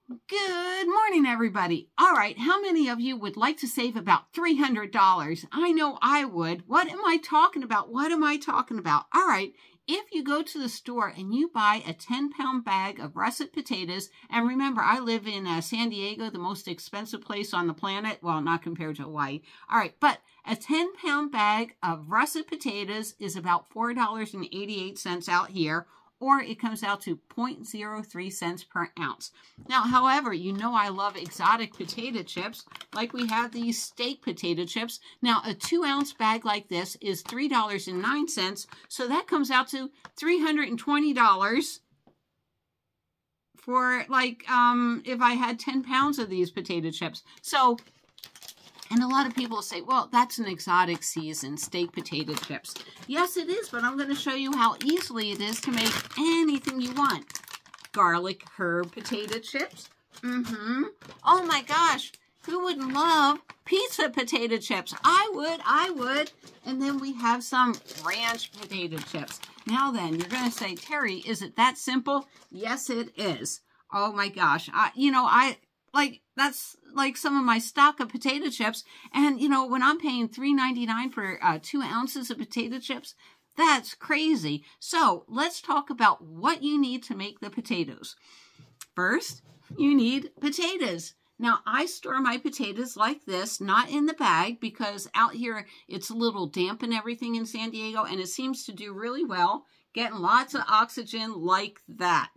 Good morning, everybody. All right, how many of you would like to save about $300? I know I would. What am I talking about? What am I talking about? All right, if you go to the store and you buy a 10-pound bag of russet potatoes, and remember, I live in San Diego, the most expensive place on the planet. Well, not compared to Hawaii. All right, but a 10-pound bag of russet potatoes is about $4.88 out here, or it comes out to 0.03 cents per ounce. Now, however, you know I love exotic potato chips, like we have these steak potato chips. Now, a 2-ounce bag like this is $3.09, so that comes out to $320 for, like, if I had 10 pounds of these potato chips. So, and a lot of people say, well, that's an exotic season, steak potato chips. Yes, it is, but I'm going to show you how easily it is to make anything you want. Garlic herb potato chips. Oh my gosh, who wouldn't love pizza potato chips? I would. And then we have some ranch potato chips. Now then, you're going to say, Terry, is it that simple? Yes, it is. Oh my gosh. That's like some of my stock of potato chips. And, you know, when I'm paying $3.99 for 2 ounces of potato chips, that's crazy. So let's talk about what you need to make the potatoes. First, you need potatoes. Now, I store my potatoes like this, not in the bag, because out here it's a little damp and everything in San Diego, and it seems to do really well, getting lots of oxygen like that.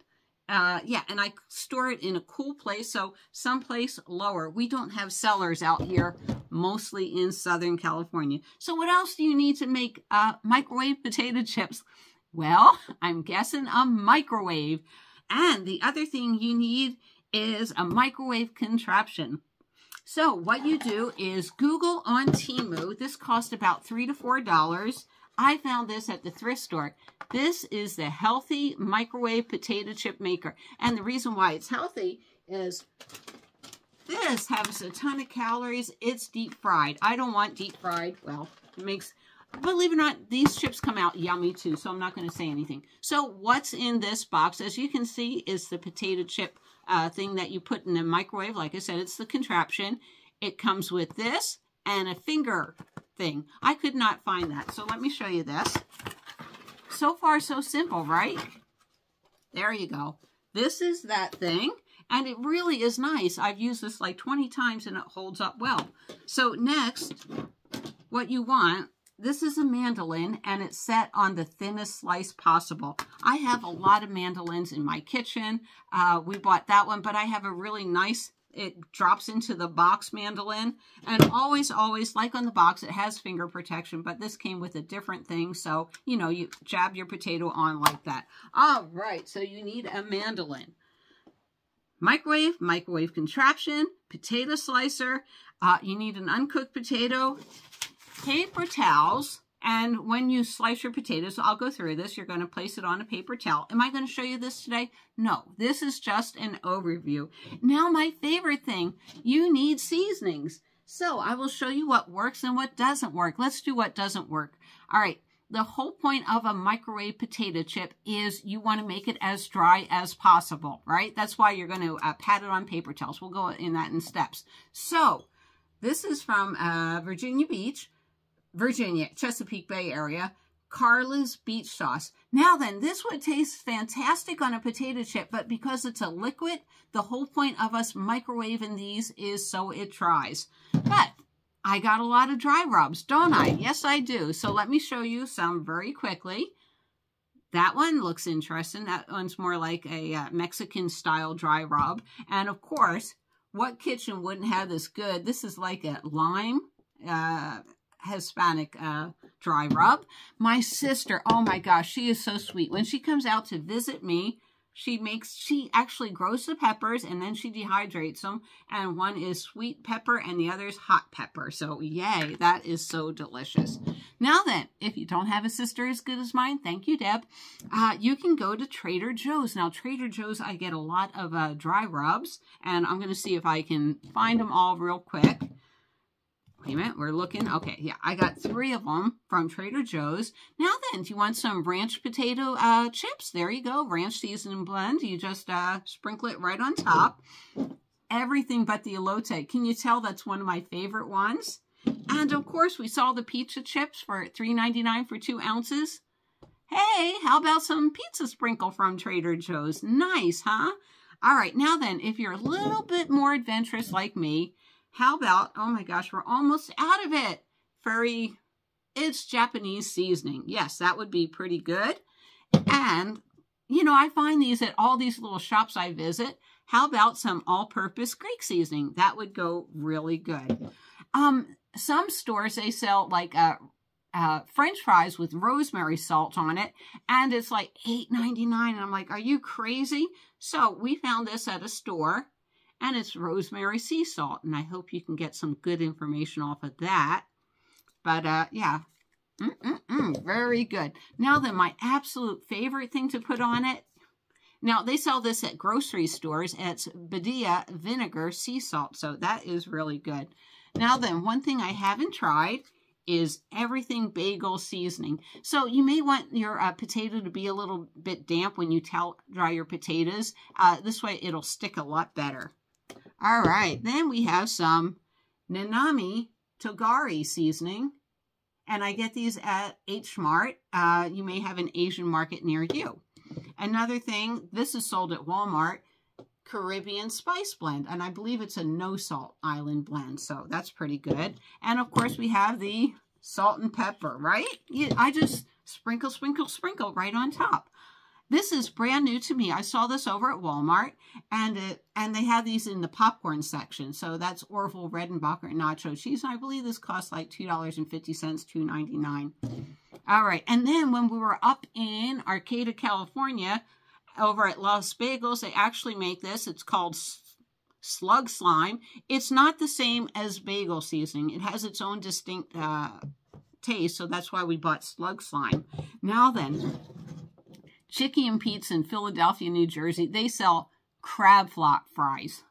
And I store it in a cool place, so someplace lower. We don't have cellars out here, mostly in Southern California. So what else do you need to make microwave potato chips? Well, I'm guessing a microwave. And the other thing you need is a microwave contraption. So what you do is Google on Temu. This cost about $3 to $4. I found this at the thrift store. This is the healthy microwave potato chip maker. And the reason why it's healthy is this has a ton of calories. It's deep fried. I don't want deep fried. Well, it makes, believe it or not, these chips come out yummy too, so I'm not going to say anything. So what's in this box, as you can see, is the potato chip thing that you put in the microwave. Like I said, it's the contraption. It comes with this and a finger thing. I could not find that, so let me show you this. So far, so simple, right? There you go. This is that thing, and it really is nice. I've used this like 20 times, and it holds up well. So next, what you want, this is a mandoline, and it's set on the thinnest slice possible. I have a lot of mandolins in my kitchen. We bought that one, but I have a really nice, it drops into the box mandolin, and always, like on the box, it has finger protection, but this came with a different thing, so, you know, you jab your potato on like that. All right, so you need a mandolin. Microwave contraption, potato slicer, you need an uncooked potato, paper towels, and when you slice your potatoes, I'll go through this, you're going to place it on a paper towel. Am I going to show you this today? No, this is just an overview. Now, my favorite thing, you need seasonings. So I will show you what works and what doesn't work. Let's do what doesn't work. All right, the whole point of a microwave potato chip is you want to make it as dry as possible, right? That's why you're going to pat it on paper towels. We'll go in that in steps. So this is from Virginia Beach, Virginia, Chesapeake Bay area, Carla's beach sauce. Now then, this would taste fantastic on a potato chip, but because it's a liquid, the whole point of us microwaving these is so it dries. But I got a lot of dry rubs, don't I? Yes, I do. So let me show you some very quickly. That one looks interesting. That one's more like a Mexican style dry rub. And of course, what kitchen wouldn't have this good? This is like a lime, Hispanic dry rub. My sister, oh my gosh, she is so sweet. When she comes out to visit me, she actually grows the peppers and then she dehydrates them. And one is sweet pepper and the other is hot pepper. So yay, that is so delicious. Now then, if you don't have a sister as good as mine, thank you, Deb, you can go to Trader Joe's. Now, Trader Joe's, I get a lot of dry rubs, and I'm going to see if I can find them all real quick. Wait a minute, we're looking. Okay, yeah, I got 3 of them from Trader Joe's. Now then, do you want some ranch potato chips? There you go, ranch seasoning blend. You just sprinkle it right on top. Everything but the elote. Can you tell that's one of my favorite ones? And of course, we saw the pizza chips for $3.99 for 2 ounces. Hey, how about some pizza sprinkle from Trader Joe's? Nice, huh? All right, now then, if you're a little bit more adventurous like me, how about, oh my gosh, we're almost out of it. It's Japanese seasoning. Yes, that would be pretty good. And, you know, I find these at all these little shops I visit. How about some all-purpose Greek seasoning? That would go really good. Some stores, they sell like French fries with rosemary salt on it, and it's like $8.99. And I'm like, are you crazy? So we found this at a store, and it's rosemary sea salt, and I hope you can get some good information off of that. But yeah, very good. Now then, my absolute favorite thing to put on it. Now, they sell this at grocery stores. It's Badia Vinegar Sea Salt, so that is really good. Now then, one thing I haven't tried is everything bagel seasoning. So you may want your potato to be a little bit damp when you dry your potatoes. This way, it'll stick a lot better. All right, then we have some Nanami Togari seasoning, and I get these at H Mart. You may have an Asian market near you. Another thing, this is sold at Walmart, Caribbean Spice Blend, and I believe it's a no-salt island blend, so that's pretty good. And of course, we have the salt and pepper, right? I just sprinkle, sprinkle, sprinkle right on top. This is brand new to me. I saw this over at Walmart, and they have these in the popcorn section. So that's Orville Redenbacher nacho cheese. And I believe this costs like $2.50, $2.99. All right, and then when we were up in Arcata, California, over at Los Bagels, they actually make this. It's called Slug Slime. It's not the same as bagel seasoning. It has its own distinct taste, so that's why we bought Slug Slime. Now then, Chicky and Pete's in Philadelphia, New Jersey, they sell crab fries,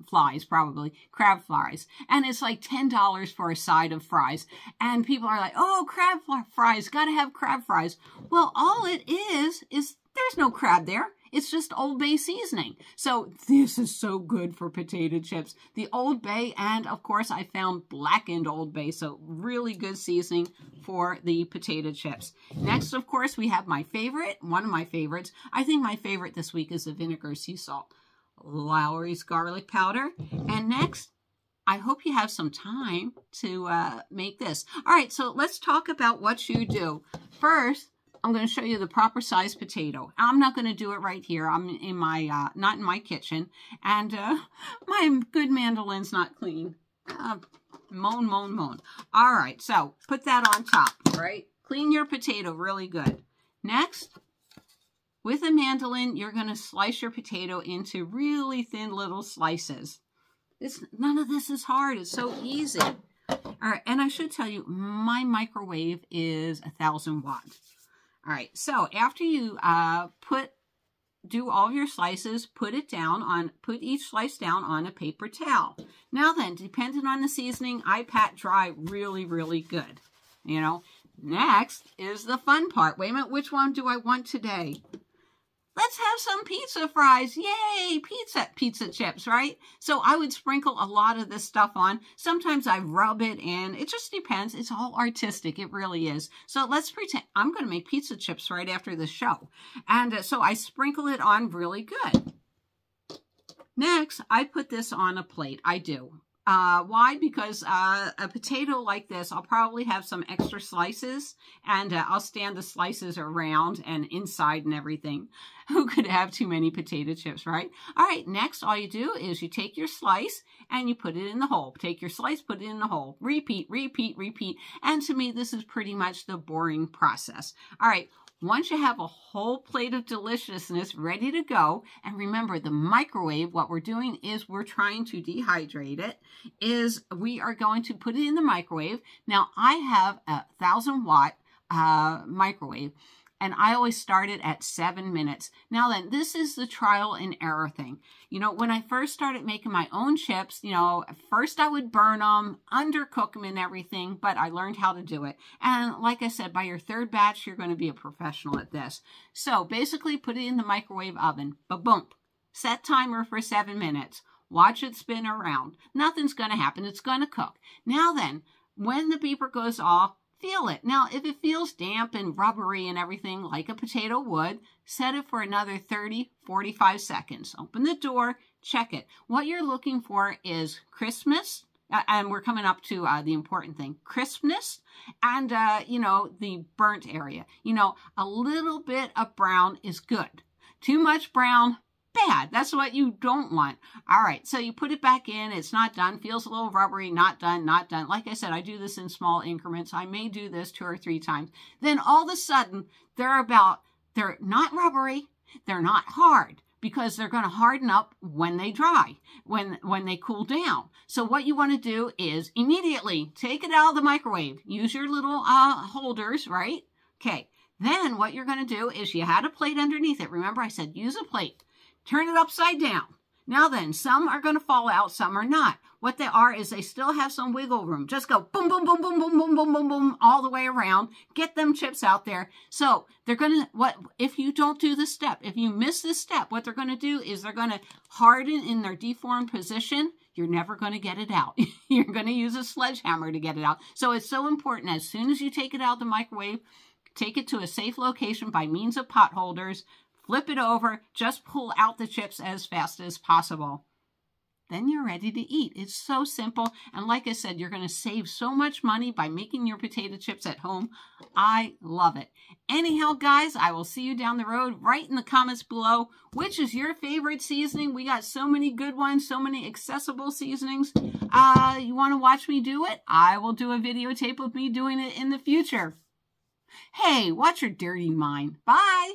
crab fries. And it's like $10 for a side of fries. And people are like, oh, crab fries, gotta have crab fries. Well, all it is there's no crab there. It's just Old Bay seasoning. So this is so good for potato chips. The Old Bay, and of course I found blackened Old Bay. So really good seasoning for the potato chips. Next, of course, we have my favorite, one of my favorites. I think my favorite this week is the Vinegar Sea Salt. Lowry's garlic powder. And next, I hope you have some time to make this. All right, so let's talk about what you do. First, I'm going to show you the proper size potato. I'm not going to do it right here. I'm in my, not in my kitchen. And my good mandoline's not clean. Moan, moan, moan. All right, so put that on top, right? Clean your potato really good. Next, with a mandolin, you're going to slice your potato into really thin little slices. None of this is hard. It's so easy. All right, and I should tell you, my microwave is 1,000 watts. All right, so after you do all of your slices, put each slice down on a paper towel. Now then, depending on the seasoning, I pat dry really, really good. You know, next is the fun part. Wait a minute, which one do I want today? Let's have some pizza fries. Yay, pizza chips, right? So I would sprinkle a lot of this stuff on. Sometimes I rub it in. It just depends. It's all artistic. It really is. So let's pretend I'm going to make pizza chips right after the show. And so I sprinkle it on really good. Next, I put this on a plate. I do. Why? Because a potato like this, I'll probably have some extra slices, and I'll stand the slices around and inside and everything. Who could have too many potato chips, right? All right, next, all you do is you take your slice and you put it in the hole. Take your slice, put it in the hole. Repeat, repeat, repeat. And to me, this is pretty much the boring process. All right. Once you have a whole plate of deliciousness ready to go, and remember the microwave, what we're doing is we're trying to dehydrate it, is we are going to put it in the microwave. Now, I have a 1,000 watt microwave, And I always start it at 7 minutes. Now then, this is the trial and error thing. You know, when I first started making my own chips, you know, first I would burn them, undercook them and everything, but I learned how to do it. And like I said, by your third batch, you're going to be a professional at this. So basically put it in the microwave oven. Ba-boom. Set timer for 7 minutes. Watch it spin around. Nothing's going to happen. It's going to cook. Now then, when the beeper goes off, feel it. Now, if it feels damp and rubbery and everything like a potato would, set it for another 30, 45 seconds. Open the door, check it. What you're looking for is crispness, and we're coming up to the important thing, crispness, and, you know, the burnt area. You know, a little bit of brown is good. Too much brown, bad. That's what you don't want. All right, so you put it back in. It's not done. Feels a little rubbery. Not done. Not done. Like I said, I do this in small increments. I may do this 2 or 3 times. Then all of a sudden, they're not rubbery. They're not hard, because they're going to harden up when they dry, when they cool down. So what you want to do is immediately take it out of the microwave. Use your little holders, right? Okay. Then what you're going to do is you had a plate underneath it. Remember I said use a plate. Turn it upside down. Now then, some are going to fall out, some are not. What they are is they still have some wiggle room. Just go boom, boom, boom, boom, boom, boom, boom, boom, boom, all the way around. Get them chips out there. So they're going to, if you don't do this step, if you miss this step, what they're going to do is they're going to harden in their deformed position. You're never going to get it out. You're going to use a sledgehammer to get it out. So it's so important, as soon as you take it out of the microwave, take it to a safe location by means of pot holders. Flip it over, just pull out the chips as fast as possible. Then you're ready to eat. It's so simple. And like I said, you're going to save so much money by making your potato chips at home. I love it. Anyhow, guys, I will see you down the road. Write in the comments below, which is your favorite seasoning. We got so many good ones, so many accessible seasonings. You want to watch me do it? I will do a videotape of me doing it in the future. Hey, watch your dirty mind. Bye.